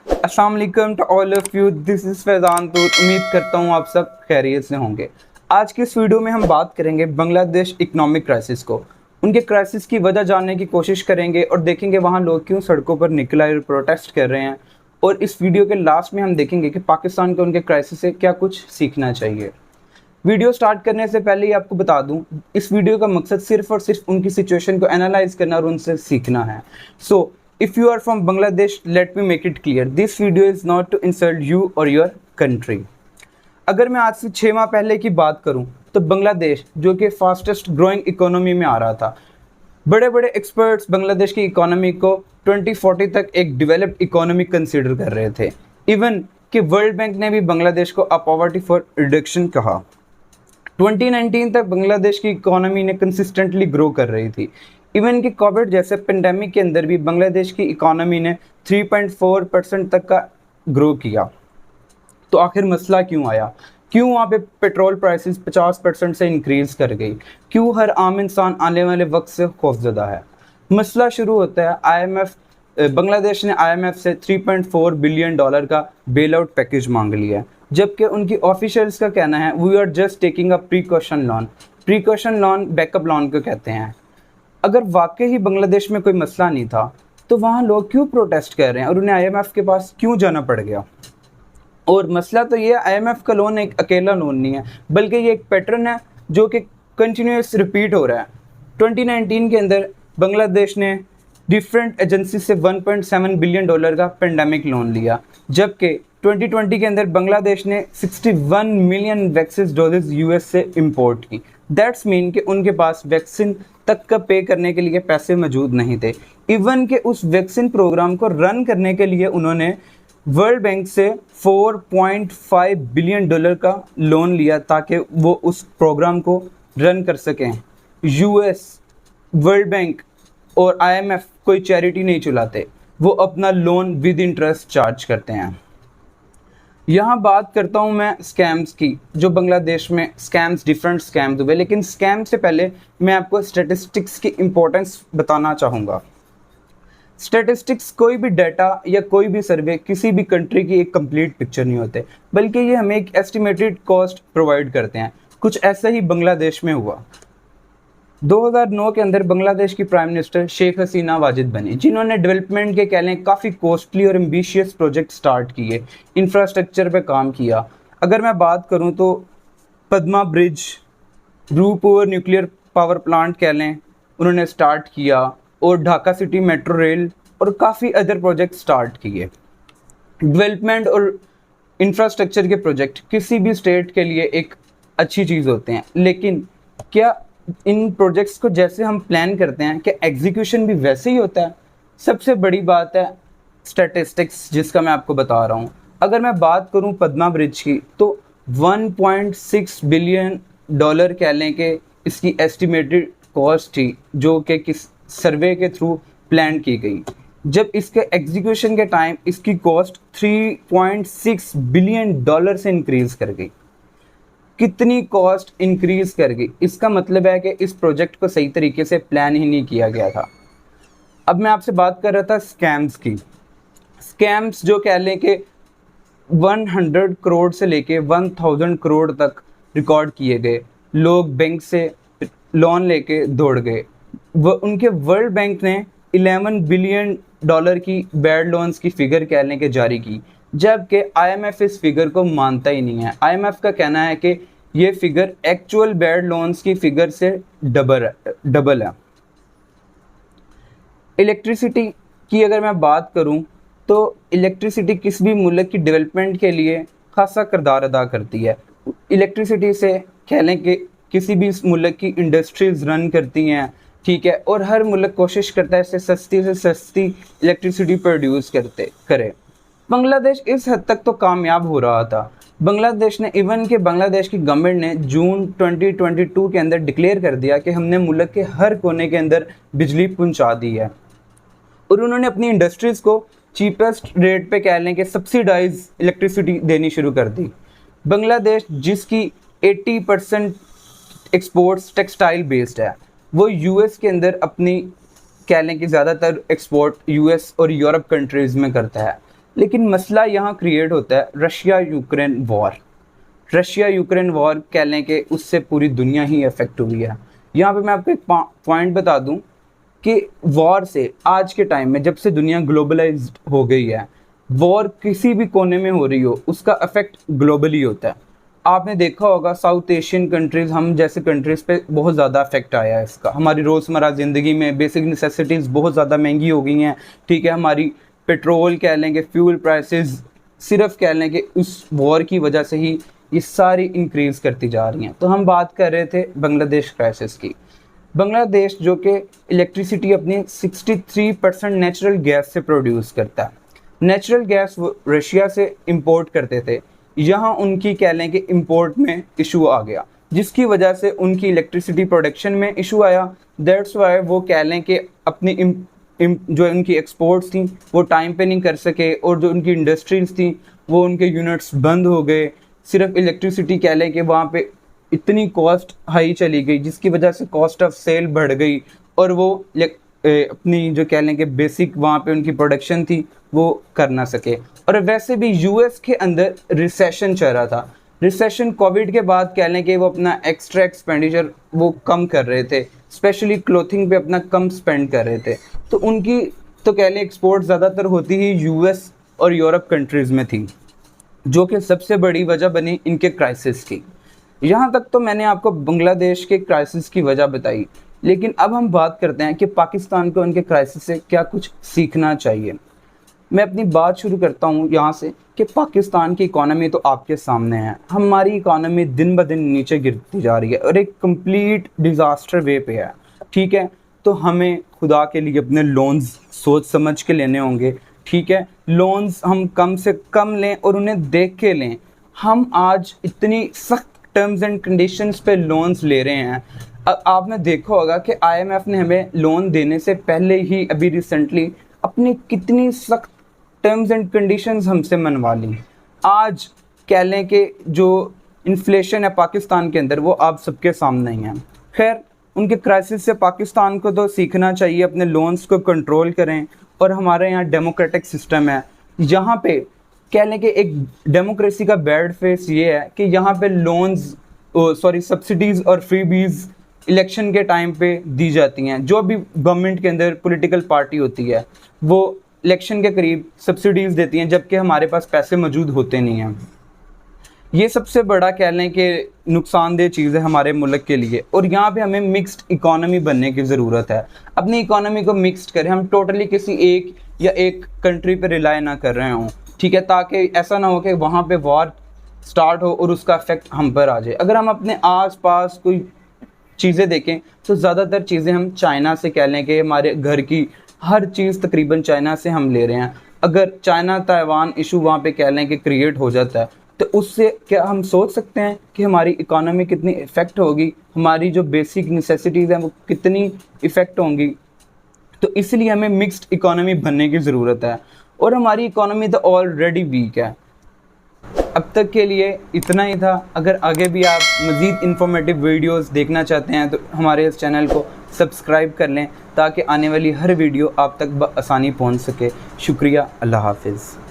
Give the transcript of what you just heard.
अस्सलाम वालेकुम to all of you, this is Faizan. तो उम्मीद करता हूँ आप सब खैरियत से होंगे। आज की इस वीडियो में हम बात करेंगे बांग्लादेश इकोनॉमिक क्राइसिस को, उनके क्राइसिस की वजह जानने की कोशिश करेंगे और देखेंगे वहाँ लोग क्यों सड़कों पर निकल आए और प्रोटेस्ट कर रहे हैं। और इस वीडियो के लास्ट में हम देखेंगे कि पाकिस्तान को उनके क्राइसिस से क्या कुछ सीखना चाहिए। वीडियो स्टार्ट करने से पहले ही आपको बता दूं, इस वीडियो का मकसद सिर्फ और सिर्फ उनकी सिचुएशन को एनालाइज करना और उनसे सीखना है। So if you are from Bangladesh, let me make it clear, this video is not to insult you और योर कंट्री। अगर मैं आज से 6 माह पहले की बात करूं तो बांग्लादेश, जो कि फास्टेस्ट ग्रोइंग इकोनॉमी में आ रहा था, बड़े बड़े एक्सपर्ट्स बांग्लादेश की इकोनॉमी को 2040 तक एक डेवलप्ड इकोनॉमी कंसीडर कर रहे थे। इवन कि वर्ल्ड बैंक ने भी बांग्लादेश को अ पॉवर्टी फॉर रिडक्शन कहा। 2019 तक बांग्लादेश की इकोनॉमी ने कंसिस्टेंटली ग्रो कर रही थी। इवन कि कोविड जैसे पेंडेमिक के अंदर भी बांग्लादेश की इकोनॉमी ने 3.4% तक का ग्रो किया। तो आखिर मसला क्यों आया? क्यों वहाँ पे पेट्रोल प्राइसेस 50% से इंक्रीज कर गई? क्यों हर आम इंसान आने वाले वक्त से खौफजदा है? मसला शुरू होता है IMF, बांग्लादेश ने IMF से $3.4 बिलियन का बेल आउट पैकेज मांग लिया है, जबकि उनकी ऑफिशियल्स का कहना है we are just taking a precaution loan. Precaution loan backup loan को कहते हैं। अगर वाकई ही बांग्लादेश में कोई मसला नहीं था तो वहाँ लोग क्यों प्रोटेस्ट कर रहे हैं और उन्हें IMF के पास क्यों जाना पड़ गया? और मसला तो ये है, IMF का लोन एक अकेला लोन नहीं है, बल्कि ये एक पैटर्न है जो कि कंटिन्यूस रिपीट हो रहा है। 2019 के अंदर बांग्लादेश ने डिफरेंट एजेंसी से $1.7 बिलियन का पेंडेमिक लोन लिया, जबकि 2020 के अंदर बांग्लादेश ने 61 मिलियन वैक्सीन डोजेज US से इंपोर्ट की। दैट्स मीन कि उनके पास वैक्सीन तक का पे करने के लिए पैसे मौजूद नहीं थे। इवन के उस वैक्सीन प्रोग्राम को रन करने के लिए उन्होंने वर्ल्ड बैंक से $4.5 बिलियन का लोन लिया ताकि वो उस प्रोग्राम को रन कर सकें। US, वर्ल्ड बैंक और IMF कोई चैरिटी नहीं चलाते, वो अपना लोन विद इंटरेस्ट चार्ज करते हैं। यहाँ बात करता हूँ मैं स्कैम्स की, जो बांग्लादेश में स्कैम्स, डिफरेंट स्कैम्स हुए। लेकिन स्कैम से पहले मैं आपको स्टैटिस्टिक्स की इम्पोर्टेंस बताना चाहूँगा। स्टैटिस्टिक्स कोई भी डाटा या कोई भी सर्वे किसी भी कंट्री की एक कंप्लीट पिक्चर नहीं होते, बल्कि ये हमें एक एस्टिमेटेड कॉस्ट प्रोवाइड करते हैं। कुछ ऐसा ही बांग्लादेश में हुआ। 2009 के अंदर बांग्लादेश की प्राइम मिनिस्टर शेख हसीना वाजिद बनी, जिन्होंने डेवलपमेंट के कह लें काफ़ी कॉस्टली और एम्बिशियस प्रोजेक्ट स्टार्ट किए, इंफ्रास्ट्रक्चर पे काम किया। अगर मैं बात करूं तो Padma bridge, Rooppur nuclear power plant कह लें उन्होंने स्टार्ट किया, और ढाका सिटी मेट्रो रेल और काफ़ी अदर प्रोजेक्ट स्टार्ट किए। डेवलपमेंट और इंफ्रास्ट्रक्चर के प्रोजेक्ट किसी भी स्टेट के लिए एक अच्छी चीज़ होते हैं, लेकिन क्या इन प्रोजेक्ट्स को जैसे हम प्लान करते हैं कि एग्जीक्यूशन भी वैसे ही होता है? सबसे बड़ी बात है स्टैटिस्टिक्स, जिसका मैं आपको बता रहा हूँ। अगर मैं बात करूँ पद्मा ब्रिज की, तो $1.6 बिलियन कह लें कि इसकी एस्टिमेटेड कॉस्ट थी, जो कि किस सर्वे के थ्रू प्लान की गई। जब इसके एग्जीक्यूशन के टाइम इसकी कॉस्ट $3.6 बिलियन से इंक्रीज कर गई। कितनी कॉस्ट इंक्रीज कर गई? इसका मतलब है कि इस प्रोजेक्ट को सही तरीके से प्लान ही नहीं किया गया था। अब मैं आपसे बात कर रहा था स्कैम्स की। स्कैम्स जो कह लें कि 100 करोड़ से लेके 1000 करोड़ तक रिकॉर्ड किए गए। लोग बैंक से लोन लेके दौड़ गए। उनके वर्ल्ड बैंक ने $11 बिलियन की बैड लोन्स की फिगर कह लें कि जारी की, जबकि IMF इस फिगर को मानता ही नहीं है। IMF का कहना है कि ये फिगर एक्चुअल बैड लोन्स की फिगर से डबल है। इलेक्ट्रिसिटी की अगर मैं बात करूं तो इलेक्ट्रिसिटी किसी भी मुल्क की डेवलपमेंट के लिए खासा किरदार अदा करती है। इलेक्ट्रिसिटी से कह लें कि किसी भी मुल्क की इंडस्ट्रीज रन करती हैं, ठीक है, और हर मुल्क कोशिश करता है इससे सस्ती इलेक्ट्रिसिटी प्रोड्यूस करे। बांग्लादेश इस हद तक तो कामयाब हो रहा था। बांग्लादेश ने इवन के बांग्लादेश की गवर्नमेंट ने जून 2022 के अंदर डिक्लेयर कर दिया कि हमने मुल्क के हर कोने के अंदर बिजली पहुंचा दी है, और उन्होंने अपनी इंडस्ट्रीज़ को चीपेस्ट रेट पे कह लें कि सब्सिडाइज इलेक्ट्रिसिटी देनी शुरू कर दी। बांग्लादेश, जिसकी 80% एक्सपोर्ट्स टेक्सटाइल बेस्ड है, वो US के अंदर अपनी कह लें कि ज़्यादातर एक्सपोर्ट US और यूरोप कंट्रीज़ में करता है। लेकिन मसला यहाँ क्रिएट होता है Russia Ukraine war. Russia Ukraine war कह लें कि उससे पूरी दुनिया ही अफेक्ट हुई है। यहाँ पे मैं आपको एक पॉइंट बता दूं कि वॉर से आज के टाइम में जब से दुनिया ग्लोबलाइज्ड हो गई है, वॉर किसी भी कोने में हो रही हो उसका इफेक्ट ग्लोबली होता है। आपने देखा होगा साउथ एशियन कंट्रीज़, हम जैसे कंट्रीज़ पे बहुत ज़्यादा इफेक्ट आया है इसका। हमारी रोज़मर्रा ज़िंदगी में बेसिक नेसेसिटीज़ बहुत ज़्यादा महंगी हो गई हैं, ठीक है। हमारी पेट्रोल कह लें कि फ्यूल प्राइसेस सिर्फ कह लें कि उस वॉर की वजह से ही ये सारी इंक्रीज़ करती जा रही हैं। तो हम बात कर रहे थे बांग्लादेश क्राइसिस की। बांग्लादेश जो कि इलेक्ट्रिसिटी अपनी 63% नेचुरल गैस से प्रोड्यूस करता है। नेचुरल गैस वो रशिया से इंपोर्ट करते थे, यहाँ उनकी कह लें कि इंपोर्ट में इशू आ गया, जिसकी वजह से उनकी इलेक्ट्रिसिटी प्रोडक्शन में इशू आया। दैट्स वाई वो कह लें कि अपनी जो उनकी एक्सपोर्ट्स थी वो टाइम पे नहीं कर सके, और जो उनकी इंडस्ट्रीज थी वो उनके यूनिट्स बंद हो गए। सिर्फ इलेक्ट्रिसिटी कह लें कि वहाँ पे इतनी कॉस्ट हाई चली गई जिसकी वजह से कॉस्ट ऑफ सेल बढ़ गई, और वो अपनी जो कह लें कि बेसिक वहाँ पे उनकी प्रोडक्शन थी वो कर ना सके। और वैसे भी यूएस के अंदर रिसेशन चल रहा था। रिसेशन कोविड के बाद कह लें कि वो अपना एक्स्ट्रा एक्सपेंडिचर वो कम कर रहे थे, स्पेशली क्लोथिंग पे अपना कम स्पेंड कर रहे थे। तो उनकी तो कह लें एक्सपोर्ट ज़्यादातर होती ही यूएस और यूरोप कंट्रीज़ में थी, जो कि सबसे बड़ी वजह बनी इनके क्राइसिस की। यहाँ तक तो मैंने आपको बांग्लादेश के क्राइसिस की वजह बताई, लेकिन अब हम बात करते हैं कि पाकिस्तान को उनके क्राइसिस से क्या कुछ सीखना चाहिए। मैं अपनी बात शुरू करता हूँ यहाँ से कि पाकिस्तान की इकॉनमी तो आपके सामने है। हमारी इकॉनमी दिन ब दिन नीचे गिरती जा रही है और एक कंप्लीट डिज़ास्टर वे पे है, ठीक है। तो हमें खुदा के लिए अपने लोन्स सोच समझ के लेने होंगे, ठीक है। लोन्स हम कम से कम लें और उन्हें देख के लें। हम आज इतनी सख्त टर्म्स एंड कंडीशंस पे लोन्स ले रहे हैं। आपने देखा होगा कि आईएमएफ ने हमें लोन देने से पहले ही अभी रिसेंटली अपनी कितनी सख्त टर्म्स एंड कंडीशंस हमसे मनवा ली। आज कह लें कि जो इन्फ्लेशन है पाकिस्तान के अंदर वो आप सबके सामने ही है। खैर, उनके क्राइसिस से पाकिस्तान को तो सीखना चाहिए, अपने लोन्स को कंट्रोल करें। और हमारे यहाँ डेमोक्रेटिक सिस्टम है, यहाँ पे कह लें कि एक डेमोक्रेसी का बैड फेस ये है कि यहाँ पे लोन्स सब्सिडीज़ और फ्रीबीज़ इलेक्शन के टाइम पे दी जाती हैं। जो भी गवर्नमेंट के अंदर पॉलिटिकल पार्टी होती है वो इलेक्शन के करीब सब्सिडीज़ देती हैं, जबकि हमारे पास पैसे मौजूद होते नहीं हैं। ये सबसे बड़ा कह लें कि नुकसानदेह चीज़ है हमारे मुल्क के लिए। और यहाँ पे हमें मिक्स्ड इकॉनमी बनने की ज़रूरत है। अपनी इकॉनमी को मिक्स्ड करें, हम टोटली किसी एक कंट्री पे रिलाई ना कर रहे हों, ठीक है, ताकि ऐसा ना हो कि वहाँ पे वॉर स्टार्ट हो और उसका इफेक्ट हम पर आ जाए। अगर हम अपने आसपास कोई चीज़ें देखें तो ज़्यादातर चीज़ें हम चाइना से कह लें कि हमारे घर की हर चीज़ तकरीबन चाइना से हम ले रहे हैं। अगर चाइना ताइवान इशू वहाँ पे कह लें कि क्रिएट हो जाता है तो उससे क्या हम सोच सकते हैं कि हमारी इकॉनमी कितनी इफ़ेक्ट होगी, हमारी जो बेसिक नेसेसिटीज़ हैं वो कितनी इफ़ेक्ट होंगी। तो इसलिए हमें मिक्स्ड इकॉनमी बनने की ज़रूरत है। और हमारी इकॉनमी तो ऑलरेडी वीक है। अब तक के लिए इतना ही था। अगर आगे भी आप मज़ीद इन्फॉर्मेटिव वीडियोस देखना चाहते हैं तो हमारे इस चैनल को सब्सक्राइब कर लें, ताकि आने वाली हर वीडियो आप तक आसानी पहुंच सके। शुक्रिया, अल्लाह हाफिज़।